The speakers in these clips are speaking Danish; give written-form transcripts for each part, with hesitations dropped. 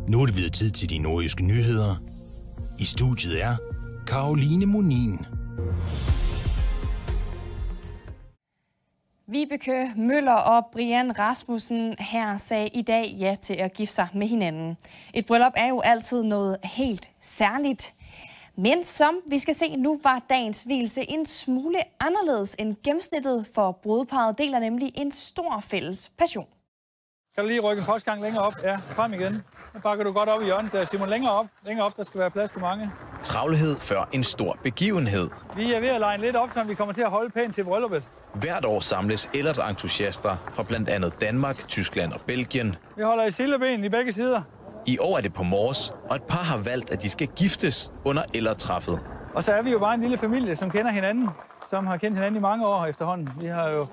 Nu er det blevet tid til de nordjyske nyheder. I studiet er Caroline Monin. Vibeke Møller og Brian Rasmussen her sagde i dag ja til at gifte sig med hinanden. Et bryllup er jo altid noget helt særligt. Men som vi skal se nu, var dagens vielse en smule anderledes end gennemsnittet, for brudeparret deler nemlig en stor fælles passion. Kan du lige rykke en postgang længere op? Ja, frem igen. Så bakker du godt op i hjørnet. Der, Simon, længere op, der skal være plads til mange. Travlhed før en stor begivenhed. Vi er ved at line lidt op, så vi kommer til at holde pænt til brylluppet. Hvert år samles Ellert-entusiaster fra blandt andet Danmark, Tyskland og Belgien. Vi holder i sildeben i begge sider. I år er det på Mors, og et par har valgt, at de skal giftes under Ellert-træffet. Og så er vi jo bare en lille familie, som kender hinanden, som har kendt hinanden i mange år efterhånden. Vi har jo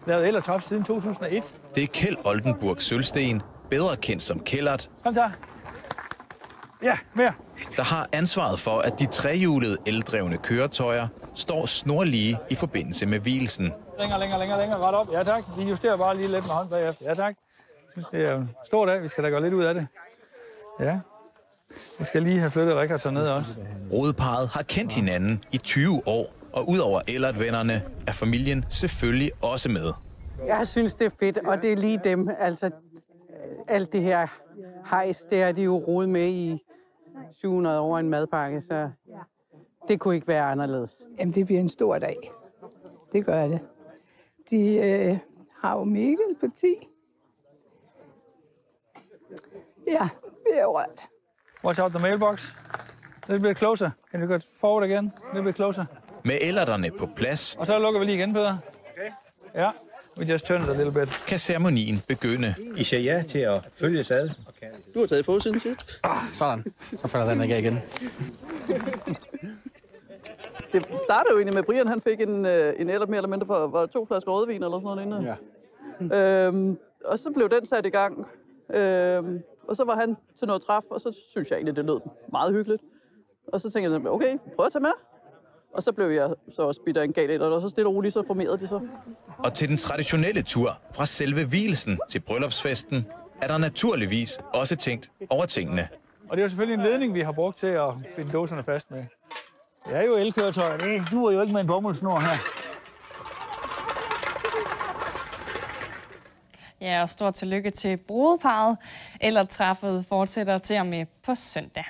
lavet Ellert-træf siden 2001. Det er Kjeld Oldenburg Sølsten, bedre kendt som Kjellert. Kom så. Ja, mere. Der har ansvaret for, at de trehjulede eldrevne køretøjer står snorlige i forbindelse med vielsen. Længere, ret op. Ja tak. Vi justerer bare lige lidt med hånd bagefter. Ja tak. Det er jo en stor dag. Vi skal da gøre lidt ud af det. Ja. Vi skal lige have flyttet Rikard så ned også. Brudeparret har kendt hinanden i 20 år, og udover Ellert-vennerne er familien selvfølgelig også med. Jeg synes, det er fedt, og det er lige dem. Altså, alt det her hejs, det er de jo rodet med i 700 år en madpakke, så det kunne ikke være anderledes. Jamen, det bliver en stor dag. Det gør det. De har jo Mikkel på 10. Ja, vi er rørt. Watch out the mailbox. A little bit closer. Can you go forward again? A little bit closer. Med Ellerterne på plads. Og så lukker vi lige igen, Peter. Okay. Ja, we just turn it a little bit. Kan ceremonien begynde. I siger ja til at følges ad. Du har taget på siden sidst. Sådan. Så falder den ikke igen. Det startede jo egentlig med, Brian han fik en Ellert mere eller mindre for 2 flasker rødvin eller sådan noget inden. Ja. Og så blev den sat i gang. Og så var han til noget træf, og så synes jeg egentlig, det lød meget hyggeligt. Og så tænkte jeg, okay, prøv at tage med. Og så blev jeg så også bidt af en gal og så stille og roligt, så formerede de så. Og til den traditionelle tur fra selve vielsen til bryllupsfesten, er der naturligvis også tænkt over tingene. Og det er jo selvfølgelig en ledning, vi har brugt til at finde dåserne fast med. Det er jo elkøretøjer, det duer jo ikke med en bomuldsnor her. Ja, og stort tillykke til brudeparret. Ellert-træffet fortsætter til og med på søndag.